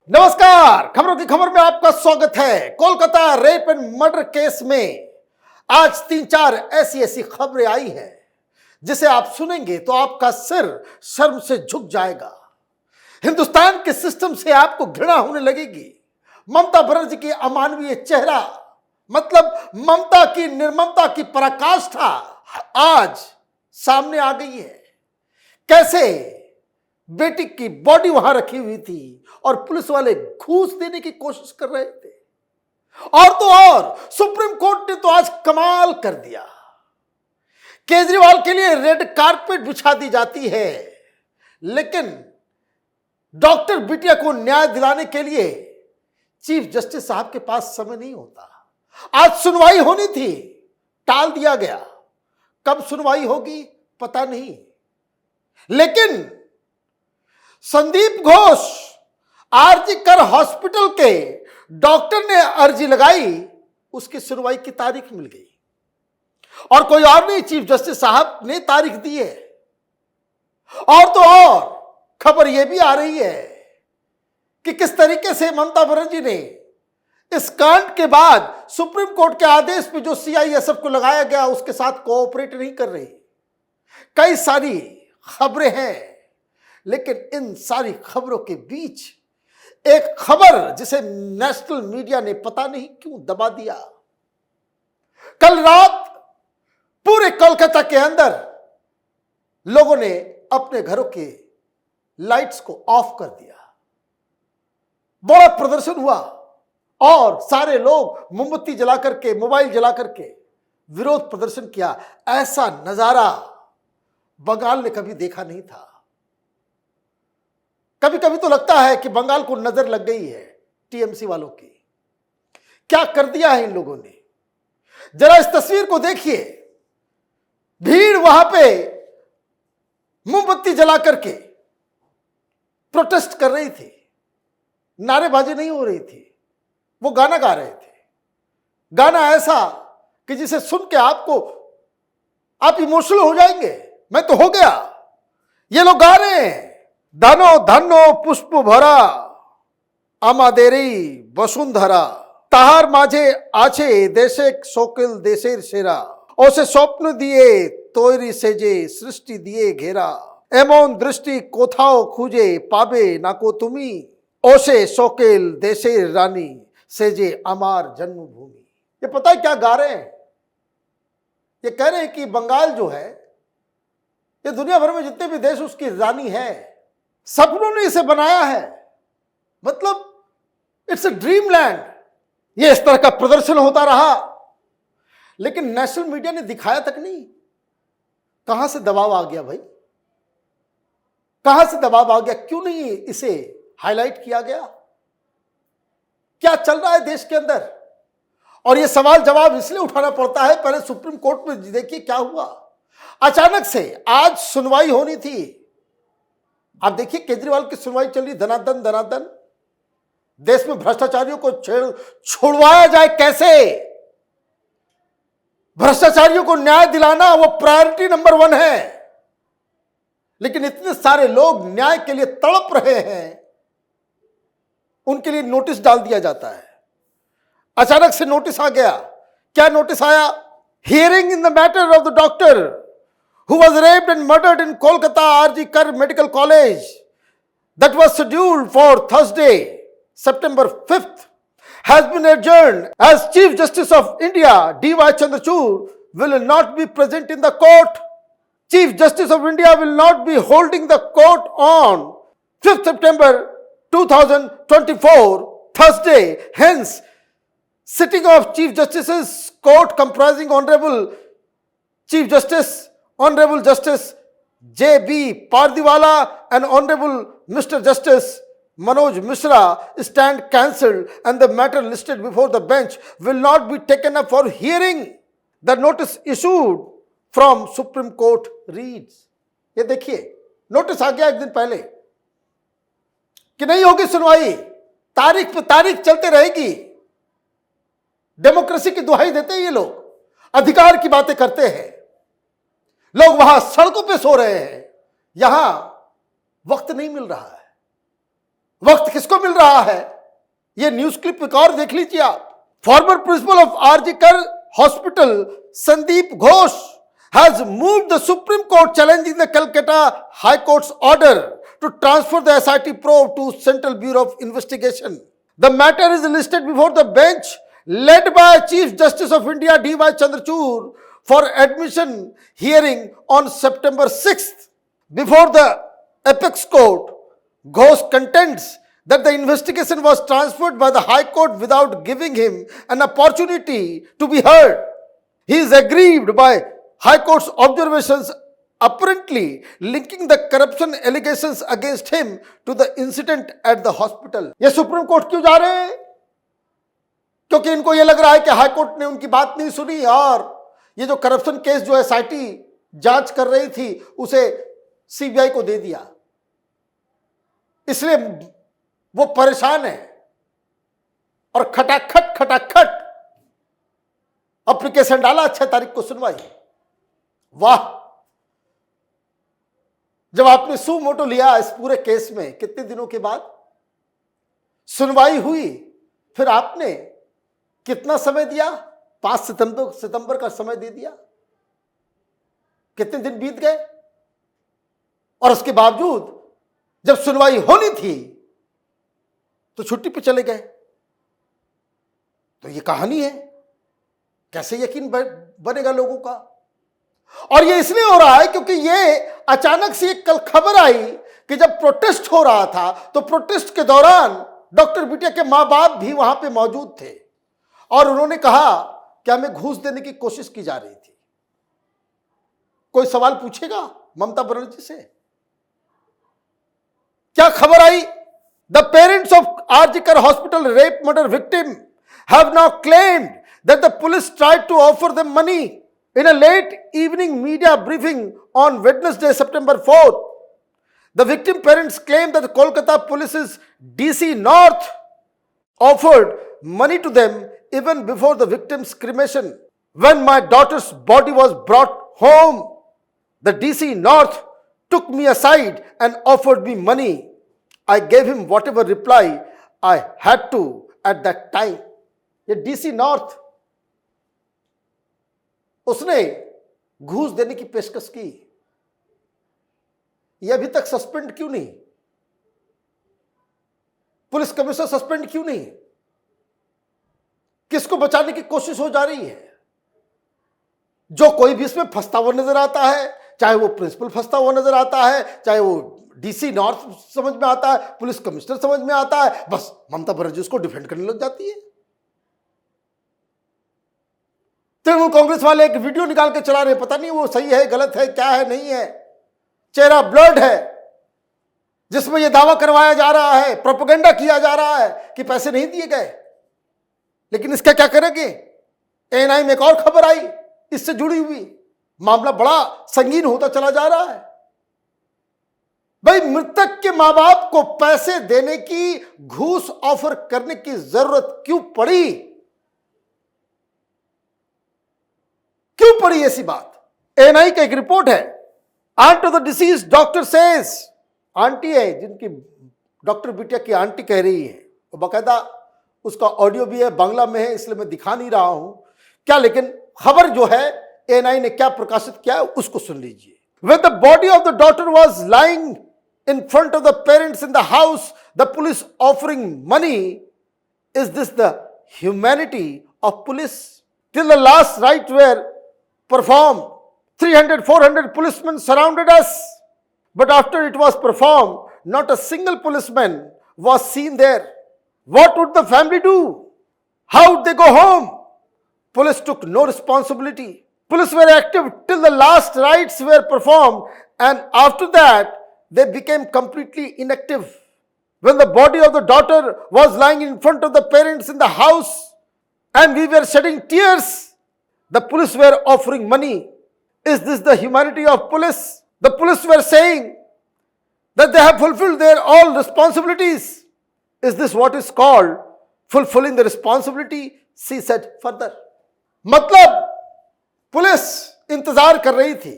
नमस्कार, खबरों की खबर में आपका स्वागत है। Kolkata rape and murder case में आज 3-4 ऐसी खबरें आई हैं जिसे आप सुनेंगे तो आपका सिर शर्म से झुक जाएगा। हिंदुस्तान के सिस्टम से आपको घृणा होने लगेगी। ममता बनर्जी की अमानवीय चेहरा, मतलब ममता की निर्ममता की पराकाष्ठा आज सामने आ गई है। कैसे बेटी की बॉडी वहां रखी हुई थी और पुलिस वाले घूस देने की कोशिश कर रहे थे। और तो और सुप्रीम कोर्ट ने तो आज कमाल कर दिया। केजरीवाल के लिए रेड कारपेट बिछा दी जाती है, लेकिन डॉक्टर बिटिया को न्याय दिलाने के लिए चीफ जस्टिस साहब के पास समय नहीं होता। आज सुनवाई होनी थी, टाल दिया गया। कब सुनवाई होगी पता नहीं, लेकिन संदीप घोष आरजी कर हॉस्पिटल के डॉक्टर ने अर्जी लगाई, उसकी सुनवाई की तारीख मिल गई और कोई और नहीं, चीफ जस्टिस साहब ने तारीख दी है। और तो और खबर यह भी आ रही है कि किस तरीके से ममता बनर्जी ने इस कांड के बाद सुप्रीम कोर्ट के आदेश पे जो सीआईएसएफ को लगाया गया उसके साथ कोऑपरेट नहीं कर रही। कई सारी खबरें हैं, लेकिन इन सारी खबरों के बीच एक खबर जिसे नेशनल मीडिया ने पता नहीं क्यों दबा दिया। कल रात पूरे कोलकाता के अंदर लोगों ने अपने घरों के लाइट्स को ऑफ कर दिया। बड़ा प्रदर्शन हुआ और सारे लोग मोमबत्ती जला करके, मोबाइल जला करके विरोध प्रदर्शन किया। ऐसा नजारा बंगाल ने कभी देखा नहीं था। कभी कभी तो लगता है कि बंगाल को नजर लग गई है टीएमसी वालों की। क्या कर दिया है इन लोगों ने, जरा इस तस्वीर को देखिए। भीड़ वहां पे मोमबत्ती जला करके प्रोटेस्ट कर रही थी, नारेबाजी नहीं हो रही थी, वो गाना गा रहे थे। गाना ऐसा कि जिसे सुन के आप इमोशनल हो जाएंगे। मैं तो हो गया। ये लोग गा रहे हैं, धनो धनो पुष्प भरा আমাদেরই বসুন্ধরা, তাহার মাঝে আছে দেশেক সকল দেশের সেরা, ওসে স্বপ্ন দিয়ে তৈরি সেজে সৃষ্টি দিয়ে ঘেরা, এমন দৃষ্টি কোথাও খুঁজে পাবে নাকো তুমি, ওসে সকল দেশের রানী সেজে আমার जन्मभूमि। ये पता है क्या गा रहे हैं? ये कह रहे हैं कि बंगाल जो है, ये दुनिया भर में जितने भी देश उसकी रानी है, सपनों ने इसे बनाया है। मतलब इट्स अ ड्रीम लैंड। ये इस तरह का प्रदर्शन होता रहा, लेकिन नेशनल मीडिया ने दिखाया तक नहीं। कहां से दबाव आ गया भाई, कहां से दबाव आ गया? क्यों नहीं इसे हाईलाइट किया गया? क्या चल रहा है देश के अंदर? और यह सवाल जवाब इसलिए उठाना पड़ता है, पहले सुप्रीम कोर्ट में देखिए क्या हुआ। अचानक से आज सुनवाई होनी थी। आप देखिए केजरीवाल की सुनवाई चल रही, धनाधन धनाधन। देश में भ्रष्टाचारियों को छोड़वाया जाए कैसे, भ्रष्टाचारियों को न्याय दिलाना वो प्रायोरिटी नंबर 1 है। लेकिन इतने सारे लोग न्याय के लिए तड़प रहे हैं, उनके लिए नोटिस डाल दिया जाता है। अचानक से नोटिस आ गया। क्या नोटिस आया? Hearing in the matter of the doctor who was raped and murdered in Kolkata RG Kar Medical College that was scheduled for Thursday, September 5th, has been adjourned as Chief Justice of India D.Y. Chandrachud will not be present in the court. Chief Justice of India will not be holding the court on 5th September 2024, Thursday. Hence, sitting of Chief Justice's court comprising Honorable Chief Justice Honorable Justice J.B. Pardiwala and Honorable Mr. Justice Manoj Mishra stand cancelled and the matter listed before the bench will not be taken up for hearing. The notice issued from Supreme Court reads. ये देखिए notice आ गया एक दिन पहले कि नहीं होगी सुनवाई, तारीख पे तारीख चलते रहेगी। डेमोक्रेसी की दुहाई देते हैं ये लोग, अधिकार की बातें करते हैं। लोग वहां सड़कों पे सो रहे हैं, यहां वक्त नहीं मिल रहा है। वक्त किसको मिल रहा है? ये न्यूज क्लिप एक और देख लीजिए आप। फॉर्मर प्रिंसिपल ऑफ आरजी कर hospital Sandeep Ghosh has moved the Supreme Court challenging the Calcutta High Court's order to transfer the SIT probe to Central Bureau of Investigation. The matter is listed before the bench led by Chief Justice of India D.Y. Chandrachud for admission hearing on September 6th. Before the apex court, Ghosh contends that the investigation was transferred by the High Court without giving him an opportunity to be heard. He is aggrieved by High Court's observations apparently linking the corruption allegations against him to the incident at the hospital. ये supreme court क्यों जा रहे हैं? क्योंकि इनको ये लग रहा है कि हाई कोर्ट ने उनकी बात नहीं सुनी और ये जो करप्शन केस जो एसआईटी जांच कर रही थी उसे सीबीआई को दे दिया, इसलिए वो परेशान है और खटाखट एप्लीकेशन डाला 6 तारीख को सुनवाई। वाह, जब आपने सू मोटो लिया इस पूरे केस में, कितने दिनों के बाद सुनवाई हुई, फिर आपने कितना समय दिया? 5 सितंबर का समय दे दिया। कितने दिन बीत गए और उसके बावजूद जब सुनवाई होनी थी तो छुट्टी पे चले गए। तो ये कहानी है, कैसे यकीन बनेगा लोगों का? और ये इसलिए हो रहा है क्योंकि ये अचानक से कल खबर आई कि जब प्रोटेस्ट हो रहा था तो प्रोटेस्ट के दौरान डॉक्टर बिटिया के मां बाप भी वहां पे मौजूद थे और उन्होंने कहा कि हमें घूस देने की कोशिश की जा रही थी। कोई सवाल पूछेगा ममता बनर्जी से? क्या खबर आई? द पेरेंट्स ऑफ आरजी कर hospital rape murder victim have now claimed that the police tried to offer them money. In a late evening media briefing on Wednesday, September 4th, the victim parents claimed that the Kolkata Police's DC North offered money to them even before the victim's cremation. When my daughter's body was brought home, the DC North took me aside and offered me money. I gave him whatever reply I had to at that time. ये DC north, उसने घूस देने की पेशकश की। यह अभी तक सस्पेंड क्यों नहीं? पुलिस कमिश्नर सस्पेंड क्यों नहीं? किसको बचाने की कोशिश हो जा रही है? जो कोई भी इसमें फंसता हुआ नजर आता है, चाहे वो प्रिंसिपल फंसता हुआ नजर आता है, चाहे वो डीसी नॉर्थ समझ में आता है, पुलिस कमिश्नर समझ में आता है, बस ममता बनर्जी उसको डिफेंड करने लग जाती है। तृणमूल कांग्रेस वाले एक वीडियो निकाल के चला रहे, पता नहीं वो सही है गलत है क्या है नहीं है, चेहरा ब्लर्ड है, जिसमें यह दावा करवाया जा रहा है, प्रोपेगेंडा किया जा रहा है कि पैसे नहीं दिए गए। लेकिन इसका क्या करेंगे? एएनआई में एक और खबर आई इससे जुड़ी हुई, मामला बड़ा संगीन होता चला जा रहा है। भाई, मृतक के मां बाप को पैसे देने की, घूस ऑफर करने की जरूरत क्यों पड़ी? क्यों पड़ी ऐसी बात? एएनआई का एक रिपोर्ट है। Aunt of the deceased doctor says, aunty है जिनकी डॉक्टर बिटिया की आंटी कह रही है, वो बकायदा उसका ऑडियो भी है, बांग्ला में है, इसलिए मैं दिखा नहीं रहा हूं क्या, लेकिन खबर जो है एएनआई ने क्या प्रकाशित किया है उसको सुन लीजिए। When the body of the daughter was lying in front of the parents in the house, the police offering money, is this the humanity of police? Till the last rites were performed, 300-400 policemen surrounded us, but after it was performed, not a single policeman was seen there. What would the family do? How would they go home? Police took no responsibility. Police were active till the last rites were performed, and after that they became completely inactive. When the body of the daughter was lying in front of the parents in the house and we were shedding tears, the police were offering money. Is this the humanity of police? The police were saying that they have fulfilled their all responsibilities. Is this what is called fulfilling the responsibility? She said further. मतलब police इंतजार कर रही थी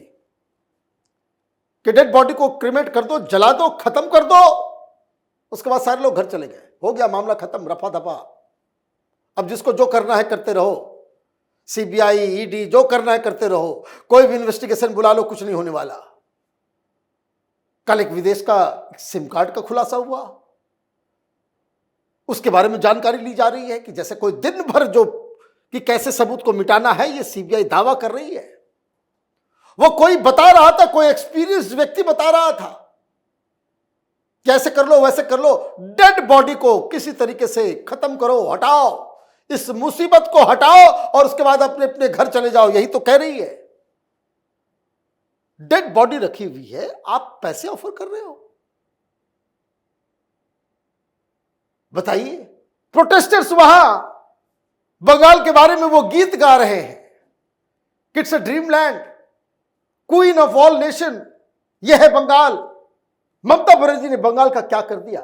कि dead body को cremate कर दो, जला दो, खत्म कर दो, उसके बाद सारे लोग घर चले गए, हो गया मामला खत्म, रफा दफा। अब जिसको जो करना है करते रहो, सीबीआई, ईडी, जो करना है करते रहो, कोई भी इन्वेस्टिगेशन बुला लो, कुछ नहीं होने वाला। कल एक विदेश का सिम कार्ड का खुलासा हुआ, उसके बारे में जानकारी ली जा रही है कि जैसे कोई दिन भर जो कि कैसे सबूत को मिटाना है, ये सीबीआई दावा कर रही है। वो कोई बता रहा था, कोई एक्सपीरियंस्ड व्यक्ति बता रहा था, कैसे कर लो वैसे कर लो, डेड बॉडी को किसी तरीके से खत्म करो, हटाओ, इस मुसीबत को हटाओ और उसके बाद अपने अपने घर चले जाओ, यही तो कह रही है। डेड बॉडी रखी हुई है, आप पैसे ऑफर कर रहे हो, बताइए। प्रोटेस्टर्स वहां बंगाल के बारे में वो गीत गा रहे हैं, it's a dream land, queen of all nation, यह है बंगाल। ममता बनर्जी ने बंगाल का क्या कर दिया?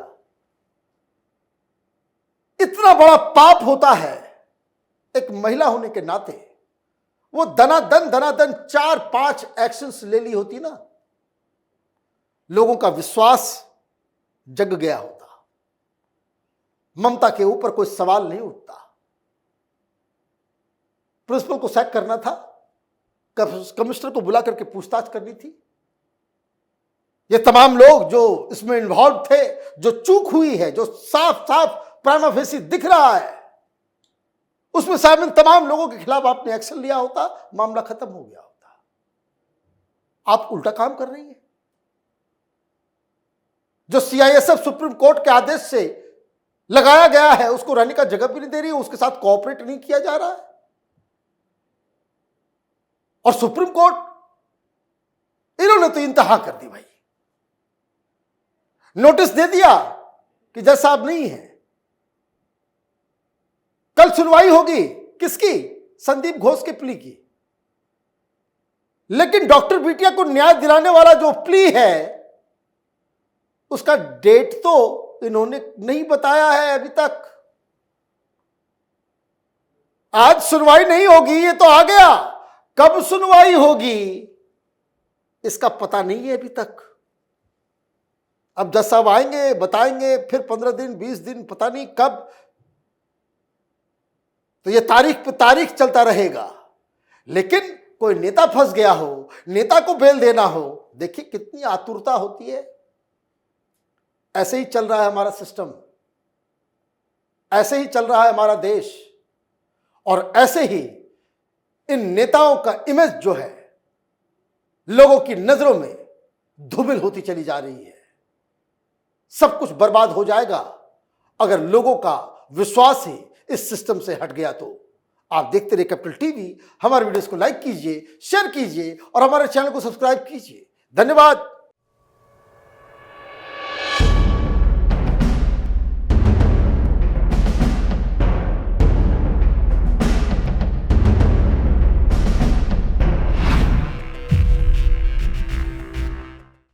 इतना बड़ा पाप होता है एक महिला होने के नाते, वो दनादन 4-5 एक्शंस ले ली होती ना, लोगों का विश्वास जग गया होता, ममता के ऊपर कोई सवाल नहीं उठता। प्रिंसिपल को सैक करना था, कमिश्नर को बुला करके पूछताछ करनी थी। ये तमाम लोग जो इसमें इन्वॉल्व थे, जो चूक हुई है, जो साफ साफ प्राइमा फेसी दिख रहा है, उसमें शामिल तमाम लोगों के खिलाफ आपने एक्शन लिया होता, मामला खत्म हो गया होता। आप उल्टा काम कर रही है। जो सीआईएसएफ सुप्रीम कोर्ट के आदेश से लगाया गया है, उसको रहने का जगह भी नहीं दे रही है, उसके साथ कोऑपरेट नहीं किया जा रहा है। और सुप्रीम कोर्ट, इन्होंने तो इंतहा कर दी भाई, नोटिस दे दिया कि जज साहब नहीं है। कल सुनवाई होगी किसकी? संदीप घोष के प्ली की। लेकिन डॉक्टर बिटिया को न्याय दिलाने वाला जो प्ली है, उसका डेट तो इन्होंने नहीं बताया है अभी तक। आज सुनवाई नहीं होगी, ये तो आ गया, कब सुनवाई होगी इसका पता नहीं है अभी तक। अब जज साहब आएंगे, बताएंगे, फिर 15 दिन 20 दिन, पता नहीं कब, तो ये तारीख पे तारीख चलता रहेगा। लेकिन कोई नेता फंस गया हो, नेता को बेल देना हो, देखिए कितनी आतुरता होती है। ऐसे ही चल रहा है हमारा सिस्टम, ऐसे ही चल रहा है हमारा देश, और ऐसे ही इन नेताओं का इमेज जो है लोगों की नजरों में धूमिल होती चली जा रही है। सब कुछ बर्बाद हो जाएगा अगर लोगों का विश्वास ही इस सिस्टम से हट गया तो। आप देखते रहिए कैपिटल टीवी, हमारे वीडियोस को लाइक कीजिए, शेयर कीजिए और हमारे चैनल को सब्सक्राइब कीजिए। धन्यवाद।